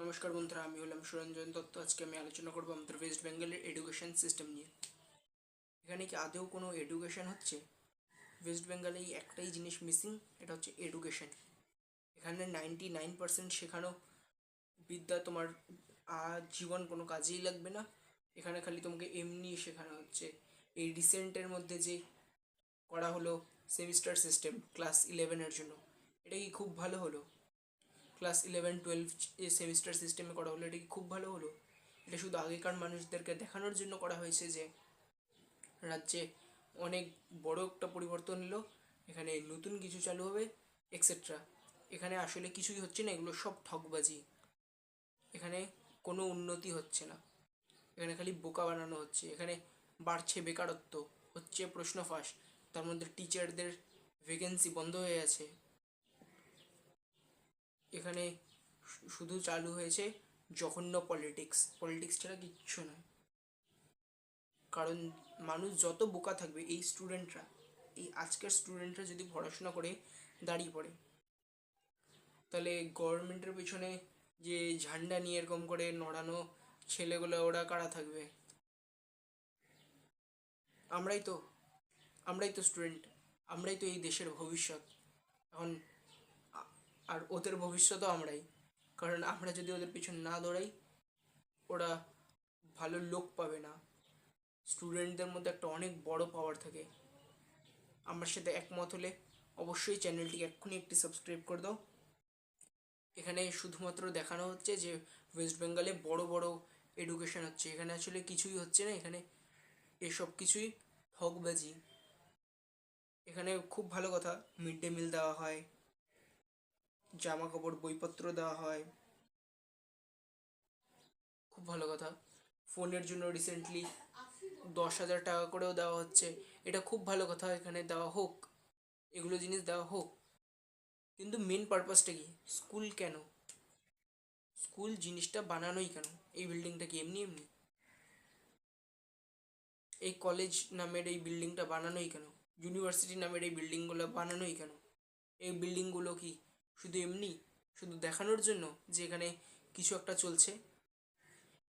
নমস্কার বন্ধুরা, আমি হলাম সুরঞ্জন দত্ত। আজকে আমি আলোচনা করব আমাদের ওয়েস্ট বেঙ্গলের এডুকেশন সিস্টেম নিয়ে। এখানে কি আদৌ কোনো এডুকেশন হচ্ছে? ওয়েস্ট বেঙ্গলে একটাই জিনিস মিসিং, এটা হচ্ছে এডুকেশন। এখানে 99% শেখানো বিদ্যা তোমার জীবন কোনো কাজেই লাগবে না। এখানে খালি তোমাকে এমনি শেখানো হচ্ছে। এই রিসেন্টের মধ্যে যে করা হলো সেমিস্টার সিস্টেম ক্লাস 11-এর জন্য, এটা কি খুব ভালো হলো? ক্লাস 11-12 সেমিস্টার সিস্টেমে করা হলো, এটা কি খুব ভালো হলো? এটা শুধু আগেকার মানুষদেরকে দেখানোর জন্য করা হয়েছে যে রাজ্যে অনেক বড় একটা পরিবর্তন এলো, এখানে নতুন কিছু চালু হবে এক্সেট্রা। এখানে আসলে কিছুই হচ্ছে না, এগুলো সব ঠকবাজি। এখানে কোনো উন্নতি হচ্ছে না, এখানে খালি বোকা বানানো হচ্ছে। এখানে বাড়ছে বেকারত্ব, হচ্ছে প্রশ্ন ফাঁস, তার মধ্যে টিচারদের ভ্যাকেন্সি বন্ধ হয়ে আছে। এখানে শুধু চালু হয়েছে জঘন্য পলিটিক্স। পলিটিক্স ছাড়া কিচ্ছু নয়। কারণ মানুষ যত বোকা থাকবে, এই স্টুডেন্টরা, এই আজকের স্টুডেন্টরা যদি পড়াশোনা করে দাঁড়িয়ে পড়ে, তাহলে গভর্নমেন্টের পিছনে যে ঝান্ডা নিয়ে এরকম করে নড়ানো ছেলেগুলো, ওরা কারা থাকবে? আমরাই তো আমরাই তো স্টুডেন্ট, আমরাই তো এই দেশের ভবিষ্যৎ। এখন আর ওদের ভবিষ্যৎও আমরাই। কারণ আমরা যদি ওদের পিছনে না দৌড়াই, ওরা ভালো লোক পাবে না। স্টুডেন্টদের মধ্যে একটা অনেক বড় পাওয়ার থাকে। আমার সাথে একমত হলে অবশ্যই চ্যানেলটিকে এক্ষুনি একটি সাবস্ক্রাইব করে দাও। এখানে শুধুমাত্র দেখানো হচ্ছে যে ওয়েস্ট বেঙ্গলে বড় বড় এডুকেশন হচ্ছে, এখানে আসলে কিছুই হচ্ছে না। এখানে এসব কিছুই ঠকবাজি। এখানে খুব ভালো কথা, মিড ডে মিল দেওয়া হয়, জামা কাপড় বইপত্র দেওয়া হয়, খুব ভালো কথা। ফোনের জন্য রিসেন্টলি 10,000 টাকা করেও দেওয়া হচ্ছে, এটা খুব ভালো কথা। এখানে দেওয়া হোক, এগুলো জিনিস দেওয়া হোক, কিন্তু মেন পারপাসটা কি? স্কুল কেন? স্কুল জিনিসটা বানানোই কেন? এই বিল্ডিংটা কি এমনি এমনি? এই কলেজ নামের এই বিল্ডিংটা বানানোই কেন? ইউনিভার্সিটি নামের এই বিল্ডিংগুলো বানানোই কেন? এই বিল্ডিংগুলো কি শুধু এমনি, শুধু দেখানোর জন্য যে এখানে কিছু একটা চলছে?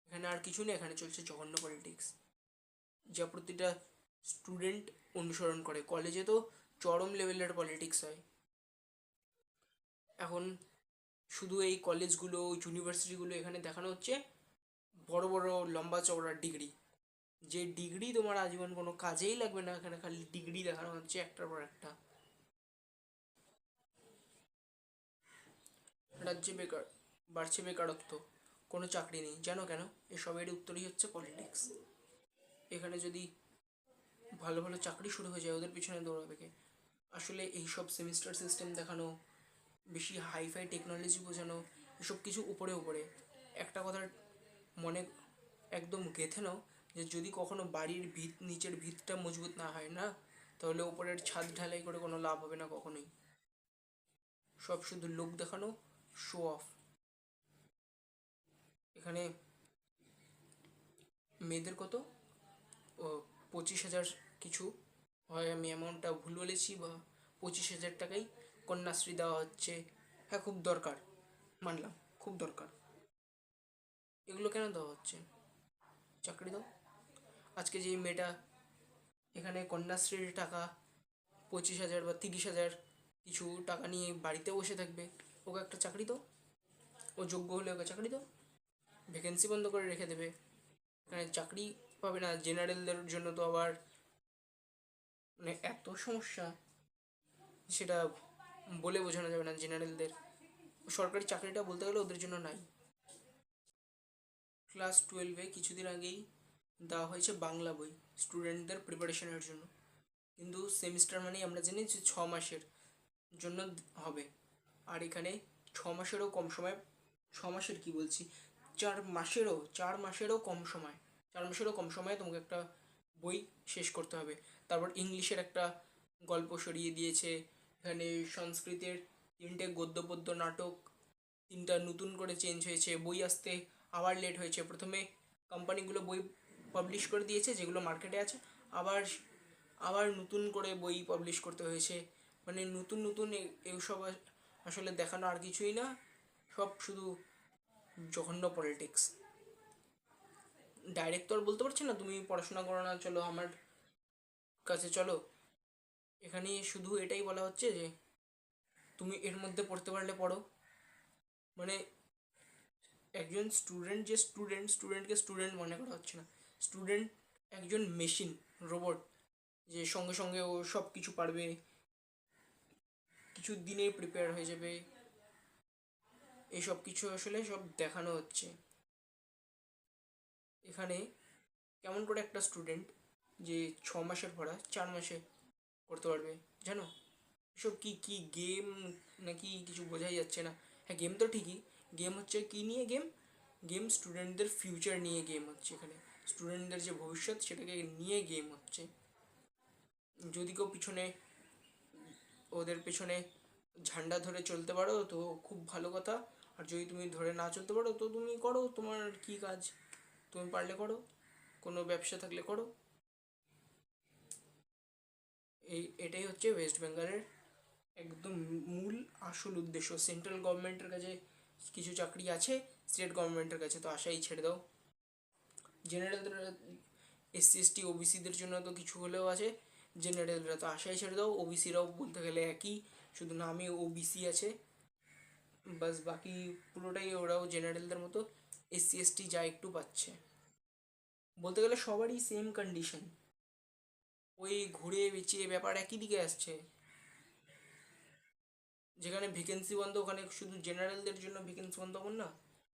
এখানে আর কিছু নেই, এখানে চলছে জঘন্য পলিটিক্স, যা প্রতিটা স্টুডেন্ট অনুসরণ করে। কলেজে তো চরম লেভেলের পলিটিক্স হয়। এখন শুধু এই কলেজগুলো, ইউনিভার্সিটিগুলো, এখানে দেখানো হচ্ছে বড় বড় লম্বা চওড়া ডিগ্রি, যে ডিগ্রি তোমার আজীবন কোনো কাজেই লাগবে না। এখানে খালি ডিগ্রি দেখানো হচ্ছে একটার পর একটা। রাজ্যে বাড়ছে বেকারত্ব, কোনো চাকরি নেই, জানো কেন? এসবের উত্তরই হচ্ছে পলিটিক্স। এখানে যদি ভালো ভালো চাকরি শুরু হয়ে যায়, ওদের পিছনে দৌড়াবে কে? আসলে এইসব সেমিস্টার সিস্টেম দেখানো, বেশি হাইফাই টেকনোলজি বোঝানো, এসব কিছু উপরে উপরে। একটা কথার মনে একদম গেঁথে নাও, যে যদি কখনো বাড়ির ভিত, নিচের ভিতটা মজবুত না হয় না, তাহলে উপরের ছাদ ঢালাই করে কোনো লাভ হবে না কখনোই। সব শুধু লোক দেখানো, শো অফ। এখানে মেয়েদের কত, ও 25,000 কিছু হয়, আমি অ্যামাউন্টটা ভুল বলেছি, বা 25,000 টাকাই কন্যাশ্রী দেওয়া হচ্ছে। হ্যাঁ, খুব দরকার, মানলাম, খুব দরকার। এগুলো কেন দেওয়া হচ্ছে? চাকরি দাও। আজকে যে মেয়েটা এখানে কন্যাশ্রীর টাকা 25,000 বা 30,000 কিছু টাকা নিয়ে বাড়িতে বসে থাকবে, ওকে একটা চাকরি দাও। ও যোগ্য হলে ওকে চাকরি দাও। ভ্যাকেন্সি বন্ধ করে রেখে দেবে, এখানে চাকরি পাবে না। জেনারেলদের জন্য তো আবার মানে এত সমস্যা, সেটা বলে বোঝানো যাবে না। জেনারেলদের সরকারি চাকরিটা বলতে গেলে ওদের জন্য নাই। ক্লাস 12-এ কিছুদিন আগেই দেওয়া হয়েছে বাংলা বই স্টুডেন্টদের প্রিপারেশনের জন্য, কিন্তু সেমিস্টার মানেই আমরা জানি যে 6 মাসের জন্য হবে। আর এখানে 6 মাসেরও কম সময়, 6 মাসের কি বলছি, 4 মাসেরও কম সময়, 4 মাসেরও কম সময়ে তোমাকে একটা বই শেষ করতে হবে। তারপর ইংলিশের একটা গল্প সরিয়ে দিয়েছে। এখানে সংস্কৃতের 3টে গদ্য পদ্য নাটক, 3টা নতুন করে চেঞ্জ হয়েছে। বই আসতে আবার লেট হয়েছে। প্রথমে কোম্পানিগুলো বই পাবলিশ করে দিয়েছে যেগুলো মার্কেটে আছে, আবার আবার নতুন করে বই পাবলিশ করতে হয়েছে। মানে নতুন নতুন এইসব আসলে দেখানো আর কিছুই না, সব শুধু জঘন্য পলিটিক্স। ডাইরেক্ট তো আর বলতে পারছি না তুমি পড়াশোনা করো না, চলো আমার কাছে চলো। এখানে শুধু এটাই বলা হচ্ছে যে তুমি এর মধ্যে পড়তে পারলে পড়ো। মানে একজন স্টুডেন্ট যে স্টুডেন্টকে স্টুডেন্ট মনে করা হচ্ছে না। স্টুডেন্ট একজন মেশিন, রোবট, যে সঙ্গে সঙ্গে ও সব কিছু পারবে, কিছু দিনেই প্রিপেয়ার হয়ে যাবে, এইসব কিছু আসলে সব দেখানো হচ্ছে এখানে। কেমন করে একটা স্টুডেন্ট যে 6 মাসের পড়া 4 মাসে করতে পারবে জানো? এসব কি কি গেম নাকি কিছু বোঝাই যাচ্ছে না। হ্যাঁ, গেম তো ঠিকই। গেম হচ্ছে কি নিয়ে গেম? গেম স্টুডেন্টদের ফিউচার নিয়ে গেম হচ্ছে এখানে। স্টুডেন্টদের যে ভবিষ্যৎ সেটাকে নিয়ে গেম হচ্ছে। যদি কেউ পিছনে ওদের পেছনে ঝান্ডা ধরে চলতে পারো তো খুব ভালো কথা। আর যদি তুমি ধরে না চলতে পারো তো তুমি করো, তোমার কি কাজ, তুমি পারলে করো, কোনো ব্যবসা থাকলে করো। এটাই হচ্ছে ওয়েস্ট বেঙ্গলের একদম মূল আসল উদ্দেশ্য। সেন্ট্রাল গভর্নমেন্টের কাছে কিছু চাকরি আছে, স্টেট গভর্নমেন্টের কাছে তো আশাই ছেড়ে দাও। জেনারেলদের, এসসি এসটি ওবিসিদের জন্য তো কিছু হলেও আছে, জেনারেলরা তো আশাই ছেড়ে দাও। ওবিসিরাও বলতে গেলে একই, শুধু নামে ওবিসি আছে, বাস বাকি পুরোটাই ওরাও জেনারেলদের মতো। এসসি এসটি যা একটু পাচ্ছে, বলতে গেলে সবারই সেম কন্ডিশন। ওই ঘুরে বেঁচিয়ে ব্যাপার একই দিকে আসছে। যেখানে ভ্যাকেন্সি বন্ধ ওখানে শুধু জেনারেলদের জন্য ভ্যাকেন্সি বন্ধ, এমন না,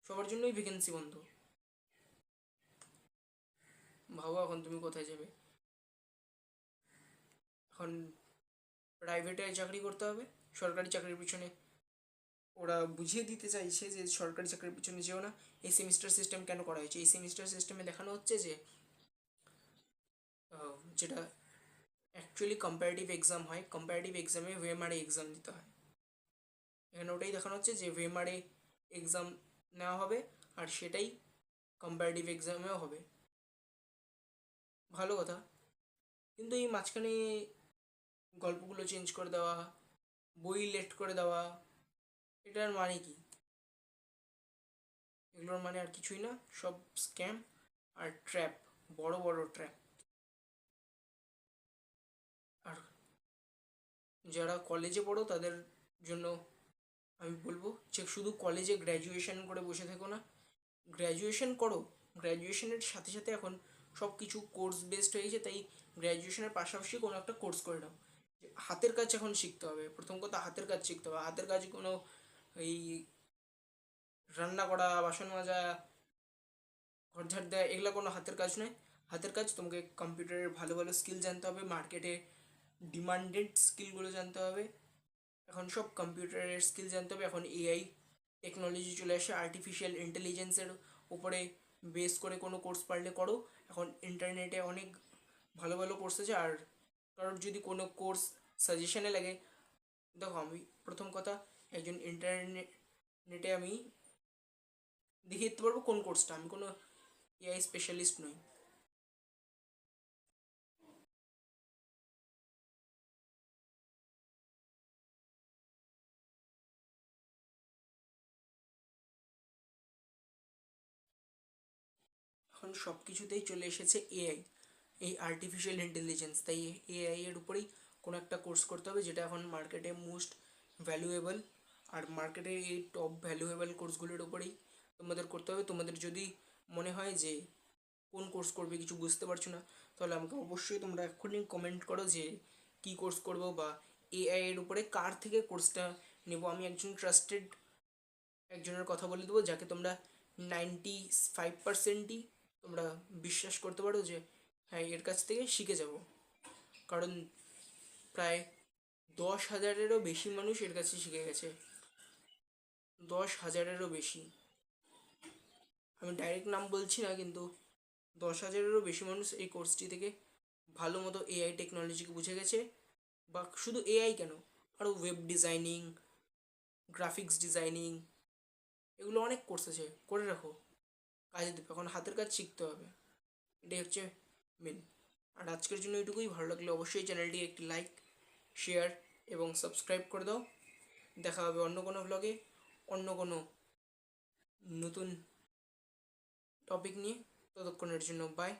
সবার জন্যই ভ্যাকেন্সি বন্ধ। ভাবো এখন তুমি কোথায় যাবে? এখন প্রাইভেটে চাকরি করতে হবে, সরকারি চাকরির পিছনে ওরা বুঝিয়ে দিতে চাইছে যে সরকারি চাকরির পিছনে যেও না। এই সেমিস্টার সিস্টেম কেন করা হয়েছে? এই সেমিস্টার সিস্টেমে দেখানো হচ্ছে যে যেটা অ্যাকচুয়ালি কম্পারেটিভ এক্সাম হয়, কম্পারেটিভ এক্সামে ওয়েমারে এক্সাম দিতে হয়। এখানে ওটাই দেখানো হচ্ছে যে ওয়েমারে এক্সাম নেওয়া হবে, আর সেটাই কম্পারেটিভ এক্সামেও হবে। ভালো কথা। কিন্তু এই মাঝখানে গল্পগুলো চেঞ্জ করে দেওয়া, বই লেট করে দেওয়া, এটার মানে কি? এগুলোর মানে আর কিছুই না, সব স্ক্যাম আর ট্র্যাপ, বড় বড় ট্র্যাপ। আর যারা কলেজে পড়ো তাদের জন্য আমি বলবো যে শুধু কলেজে গ্র্যাজুয়েশন করে বসে থেকো না, গ্র্যাজুয়েশন করো, গ্র্যাজুয়েশনের সাথে সাথে এখন সব কিছু কোর্স বেসড হয়ে গেছে, তাই গ্র্যাজুয়েশনের পাশাপাশি কোনো একটা কোর্স করে নাও। হাতের কাজ এখন শিখতে হবে, প্রথম কথা হাতের কাজ শিখতে হবে। হাতের কাজ কোনো এই রান্না করা, বাসন মাজা, ঘর ঝাড় দেওয়া, এগুলো কোনো হাতের কাজ নয়। হাতের কাজ তোমাকে কম্পিউটারের ভালো ভালো স্কিল জানতে হবে, মার্কেটে ডিমান্ডেড স্কিলগুলো জানতে হবে। এখন সব কম্পিউটারের স্কিল জানতে হবে। এখন এআই টেকনোলজি চলে আসে, আর্টিফিশিয়াল ইন্টেলিজেন্সের উপরে বেস করে কোনো কোর্স পারলে করো। এখন ইন্টারনেটে অনেক ভালো ভালো কোর্স আছে। আর কারোর যদি কোনো কোর্স সাজেশনে লাগে, দেখো আমি প্রথম কথা একজন ইন্টারনেটে আমি দেখিয়ে দিতে পারবো কোন কোর্সটা, আমি কোনো এআই স্পেশালিস্ট নই। এখন সব কিছুতেই চলে এসেছে এআই, এই আর্টিফিশিয়াল ইন্টেলিজেন্স, তাই এআই এর উপরেই কোনো একটা কোর্স করতে হবে যেটা এখন মার্কেটে মোস্ট ভ্যালুয়েবল। আর মার্কেটের এই টপ ভ্যালুয়েবল কোর্সগুলোর উপরেই তোমাদের করতে হবে। তোমাদের যদি মনে হয় যে কোন কোর্স করবে কিছু বুঝতে পারছো না, তাহলে আমাকে অবশ্যই তোমরা এক্ষুনি কমেন্ট করো যে কী কোর্স করবো, বা এআই এর উপরে কার থেকে কোর্সটা নেব। আমি একজন ট্রাস্টেড একজনের কথা বলে দেবো যাকে তোমরা 95%ই তোমরা বিশ্বাস করতে পারো যে হ্যাঁ এর কাছ থেকে শিখে যাব। কারণ প্রায় 10,000-এরও বেশি মানুষ এর কাছে শিখে গেছে, 10,000-এরও বেশি। আমি ডাইরেক্ট নাম বলছি না, কিন্তু 10,000-এরও বেশি মানুষ এই কোর্সটি থেকে ভালো মতো এআই টেকনোলজিকে বুঝে গেছে। বা শুধু এআই কেন, আরও ওয়েব ডিজাইনিং, গ্রাফিক্স ডিজাইনিং, এগুলো অনেক কোর্স আছে, করে রাখো, কাজে দেবে। এখন হাতের কাজ শিখতে হবে, এটাই হচ্ছে মেন। আর আজকের জন্য এটুকুই। ভালো লাগলে অবশ্যই চ্যানেলটি একটি লাইক, শেয়ার এবং সাবস্ক্রাইব করে দাও। দেখা হবে অন্য কোনো ভ্লগে, অন্য কোনো নতুন টপিক নিয়ে। ততক্ষণের জন্য বাই।